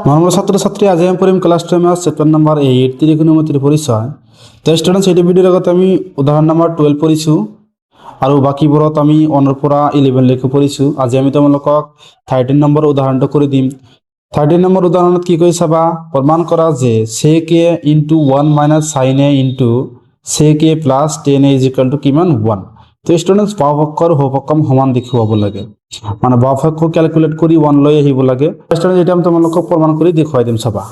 Normal ছাত্রছাত্রী আজ আমি পড়িম ক্লাস 10 ম্যাথ চ্যাপ্টার নাম্বার 8 ত্রিকোণমিতির পরিচয়। তো স্টুডেন্টস এই ভিডিওর আগতে আমি উদাহরণ নাম্বার 12 পড়িছো আৰু বাকিবোৰত আমি 1 ৰ পৰা 11 লৈকে পঢ়িছো। আজি আমি তোমালোকক 13 নম্বৰ উদাহৰণটো কৰি দিম। 13 নম্বৰ উদাহৰণত কি কৈছে চাবা, প্ৰমাণ কৰা যে sec a into 1 minus sin a into sec a plus tan a is equal to কিমান 1। তো স্টুডেন্টস বাওপক্ষ আৰু সোঁপক্ষ সমান দেখুৱাব লাগে, মানে বাওপক্ষ ক্যালকুলেট কৰি 1 লৈ আহিব লাগে। স্টুডেন্টস এটা আমি তোমালোকক প্ৰমাণ কৰি দেখুৱাই দিম চাবা।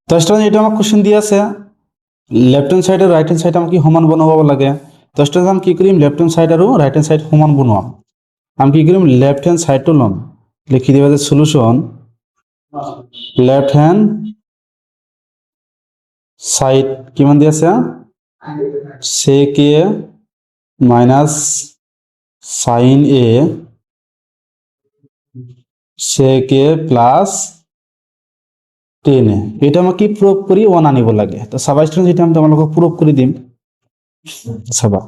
তো স্টুডেন্টস এটা আমাক কোশ্চেন দি আছে, লেফট হ্যান্ড সাইড আৰু রাইট হ্যান্ড সাইড আমাক সমান বনাব লাগে। তো স্টুডেন্টস আমি কি কৰিম, লেফট হ্যান্ড সাইড আৰু রাইট হ্যান্ড সাইড সমান বনাম। আমি কি কৰিম, লেফট হ্যান্ড সাইডটো লম, লিখি দিবা যে সলিউশন লেফট হ্যান্ড সাইড কিমান দি আছে, sec a minus sin a sec a plus tan a, এটা আমাক কি প্রুফ কৰি 1 আনিব লাগে। তো সাবা স্টুডেন্ট এটা আমি তোমালোকক প্রুফ কৰি দিম। সাবা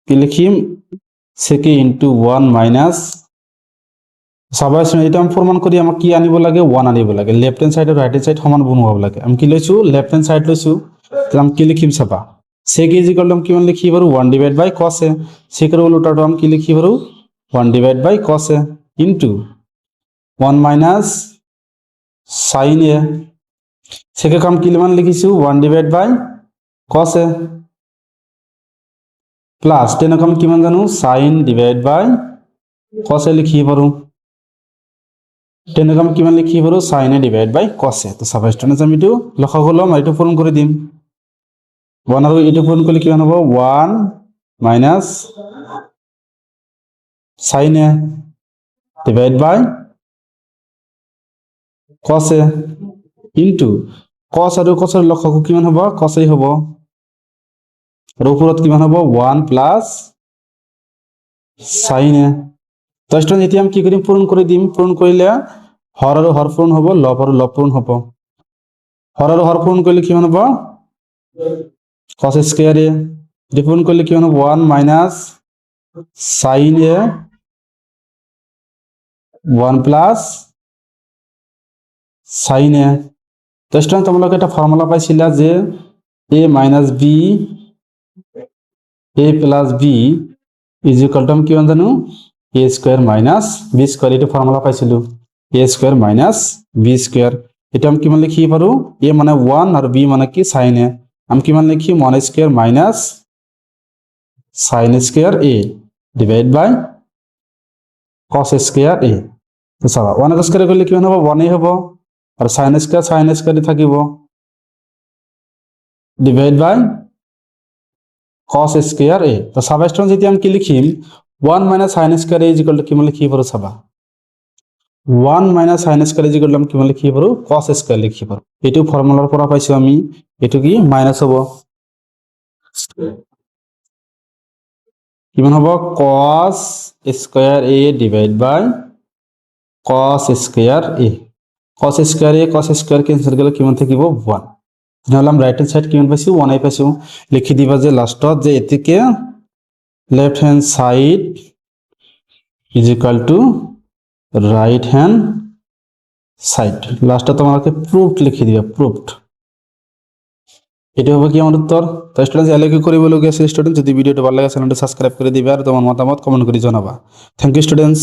কি লিখিম, sec a into 1 minus Saba student এটা আমি প্রমাণ কৰি আমাক কি আনিব লাগে, 1 আনিব লাগে। লেফট হ্যান্ড সাইড আৰু রাইট হ্যান্ড সাইড সমান বনাব লাগে। আমি কি লৈছো, লেফট হ্যান্ড সাইড লৈছো। তো আমি কি লিখিম চাবা, sec a is equal to কিমান লিখি পাৰো 1 divided by cos a। sec এর উল্টাটো আমি কি লিখি পাৰো 1 divided by cos a into 1 minus sin a। sec এর কাম কি মান লিখিছো 1 divided by cos a plus tan এর কাম কিমান জানো sin divided by cos a লিখি পাৰো। tan এর কাম কিমান লিখি পাৰো sin a divided by cos a। তো সাবা স্টুডেন্টস আমি এটো লসাগু লম আর এটো পূরণ করে দিম। 1 আর এটো পূরণ করলে কিমান হবে 1 minus sin a divided by cos a into cos আৰু cos এর লসাগু কিমান হবে, cos a হবে। আর উপরত কিমান হবে 1 plus sin a। তো স্টুডেন্ট এটি আমি কি করি পূরণ করে দিম। পূরণ করিলে হর আর হর পূরণ হবে, লব আর লব পূরণ হবে। হর আর হর পূরণ করলে কিমান হবে cos স্কয়ার a। এটি পূরণ করলে কিমান হবে 1 minus sin a 1 plus sin a। তো স্টুডেন্ট তোমরা একটা ফর্মুলা পাইছিলা যে a minus b a plus b is equal to কিমান জানো a square minus b square। এটা ফর্মুলা পাইছিলো a square minus b square। এটা আমি কিমান লিখি পারো, a মানে 1 আর b মানে কি sin a। আমি কিমান লিখি 1 square minus sin square a divided by cos square a। তো চাবা 1 স্কয়ার করলে কিমান হবে 1 হবে, আর sin স্কয়ার থাকিব divide by cos square a। তো সাবা স্টুডেন্ট যদি আমি কি লিখিম 1 minus sin square a is equal to কিমান লিখি পারো চাবা 1 minus sin square is equal to কিমান লিখি পারো cos স্কয়ার লিখি পারো। এটো ফর্মুলার পৰা পাইছো আমি, এটো কি মাইনাস হবে, কিমান হবে cos square a divide by cos square a। cos square cancel গেলে কিমান থাকিব 1। তাহলে আমরা রাইট হ্যান্ড সাইড কিমান পাইছো 1 আই পাইছো। লিখি দিবা যে লাস্টত যে এতিকে left hand side is equal to right hand side. লাস্টে তোমাকে প্রুফড লিখি দিবা, প্রুফড। এটা হবে কি আমার উত্তর। তো স্টুডেন্টস এলাকি করিবলগীয়া আছে স্টুডেন্ট, যদি ভিডিওটা ভালো লাগে চ্যানেলটা সাবস্ক্রাইব করে দিবা আর তোমার মতামত কমেন্ট করে জানাবা। Thank you students.